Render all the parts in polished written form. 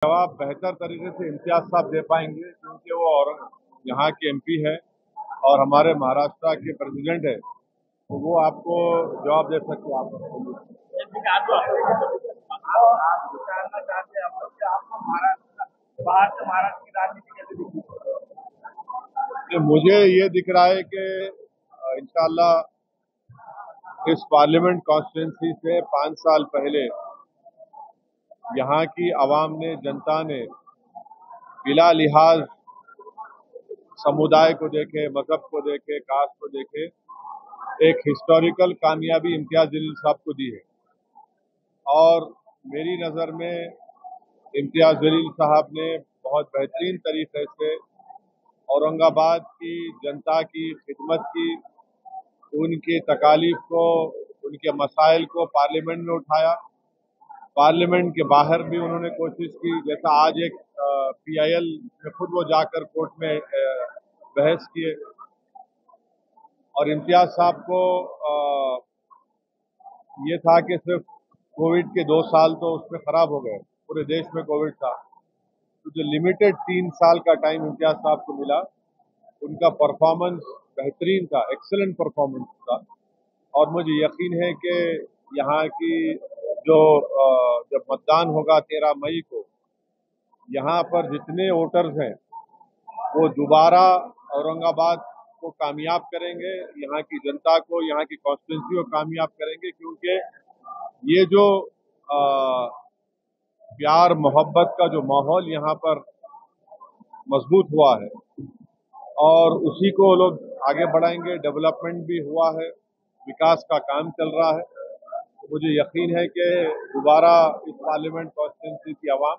जवाब बेहतर तरीके से इम्तियाज साहब दे पाएंगे क्योंकि वो और यहाँ के एमपी है और हमारे महाराष्ट्र के प्रेसिडेंट है, तो वो आपको जवाब दे सकते हैं। आप जानना चाहते हैं हम लोग कि आपको महाराष्ट्र बाहर से महाराष्ट्र की राजनीति कैसे दिखती है? मुझे ये दिख रहा है कि इंशाल्लाह इस पार्लियामेंट कॉन्स्टिट्यूंसी से 5 साल पहले यहाँ की आवाम ने, जनता ने बिला लिहाज समुदाय को देखे, मजहब को देखे, कास्ट को देखे, एक हिस्टोरिकल कामयाबी इम्तियाज जलील साहब को दी है। और मेरी नज़र में इम्तियाज जलील साहब ने बहुत बेहतरीन तरीके से औरंगाबाद की जनता की खिदमत की, उनकी तकालीफ को, उनके मसाइल को पार्लियामेंट में उठाया। पार्लियामेंट के बाहर भी उन्होंने कोशिश की, जैसा आज एक PIL में खुद वो जाकर कोर्ट में बहस किए। और इम्तियाज साहब को ये था कि सिर्फ कोविड के 2 साल तो उसमें खराब हो गए, पूरे देश में कोविड था, तो जो लिमिटेड 3 साल का टाइम इम्तियाज साहब को मिला, उनका परफॉर्मेंस बेहतरीन था, एक्सीलेंट परफॉर्मेंस था। और मुझे यकीन है कि यहाँ की जब मतदान होगा 13 मई को, यहाँ पर जितने वोटर्स हैं वो दोबारा औरंगाबाद को कामयाब करेंगे, यहाँ की जनता को, यहाँ की कॉन्स्टिट्यूंसी को कामयाब करेंगे, क्योंकि ये जो प्यार मोहब्बत का जो माहौल यहाँ पर मजबूत हुआ है और उसी को लोग आगे बढ़ाएंगे। डेवलपमेंट भी हुआ है, विकास का काम चल रहा है। मुझे यकीन है कि दोबारा इस पार्लियामेंट कॉन्स्टिट्यूंसी की आवाम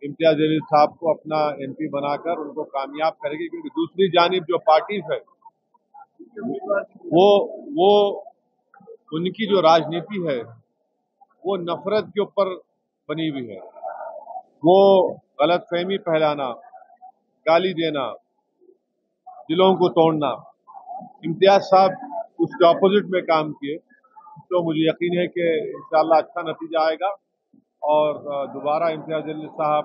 इम्तियाज जलील साहब को अपना MP बनाकर उनको कामयाब करेगी, क्योंकि दूसरी जानिब जो पार्टीज है वो उनकी जो राजनीति है वो नफरत के ऊपर बनी हुई है। वो गलतफहमी फैलाना, गाली देना, दिलों को तोड़ना। इम्तियाज साहब उसके ऑपोजिट में काम किए, तो मुझे यकीन है कि इंशाअल्लाह अच्छा नतीजा आएगा और दोबारा इम्तियाज जलील साहब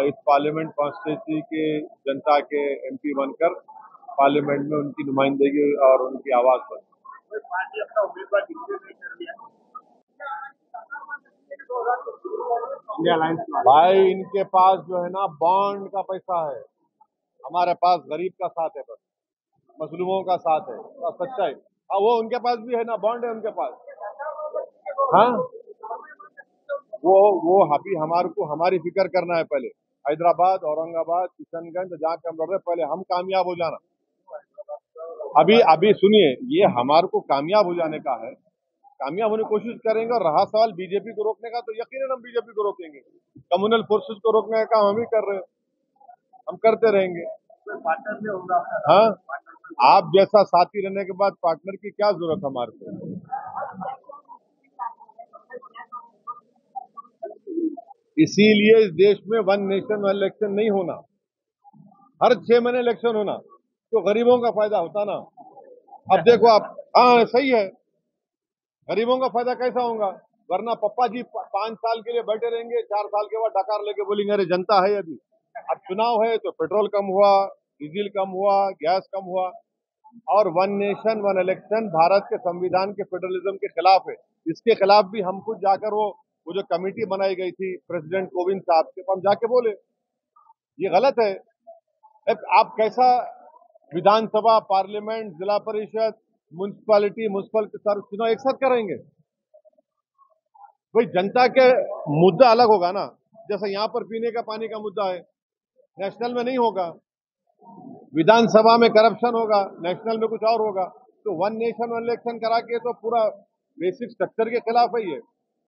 इस पार्लियामेंट कॉन्स्टिट्यूंसी के जनता के MP बनकर पार्लियामेंट में उनकी नुमाइंदगी और उनकी आवाज बन। पार्टी अपना उम्मीदवार डिक्लेयर नहीं कर दिया भाई, इनके पास जो है ना बॉन्ड का पैसा है, हमारे पास गरीब का साथ है, बस मजलूमों का साथ है, बस सच्चाई। हाँ, वो उनके पास भी है ना, बॉन्ड है उनके पास। हाँ, वो अभी हमारी फिक्र करना है। पहले हैदराबाद, औरंगाबाद, किशनगंज जहाँ के हम लड़ रहे, पहले हम कामयाब हो जाना। अभी सुनिए, ये हमारे को कामयाब हो जाने का है, कामयाब होने की कोशिश करेंगे। और रहा सवाल बीजेपी को रोकने का, तो यकीनन हम बीजेपी को रोकेंगे। कम्युनल फोर्सेस को रोकने का काम हम ही कर रहे हैं, हम करते रहेंगे। हाँ, आप जैसा साथी रहने के बाद पार्टनर की क्या जरूरत हमारे को। इसीलिए इस देश में 1 नेशन 1 इलेक्शन नहीं होना, हर 6 महीने इलेक्शन होना, तो गरीबों का फायदा होता ना। अब देखो आप, हाँ सही है, गरीबों का फायदा कैसा होगा? वरना पप्पा जी 5 साल के लिए बैठे रहेंगे, 4 साल के बाद डकार लेके बोलेंगे अरे जनता है अभी। अब चुनाव है तो पेट्रोल कम हुआ, डीजल कम हुआ, गैस कम हुआ। और 1 नेशन 1 इलेक्शन भारत के संविधान के फेडरलिज्म के खिलाफ है। इसके खिलाफ भी हम खुद जाकर वो जो कमेटी बनाई गई थी प्रेसिडेंट कोविंद साहब के, हम जाके बोले ये गलत है। आप कैसा विधानसभा, पार्लियामेंट, जिला परिषद, म्युनिसिपैलिटी, म्युनिसिपल सारे चुनाव एक साथ करेंगे? भाई, जनता के मुद्दा अलग होगा ना। जैसे यहाँ पर पीने का पानी का मुद्दा है, नेशनल में नहीं होगा। विधानसभा में करप्शन होगा, नेशनल में कुछ और होगा। तो 1 नेशन 1 इलेक्शन करा के तो पूरा बेसिक स्ट्रक्चर के खिलाफ है ये।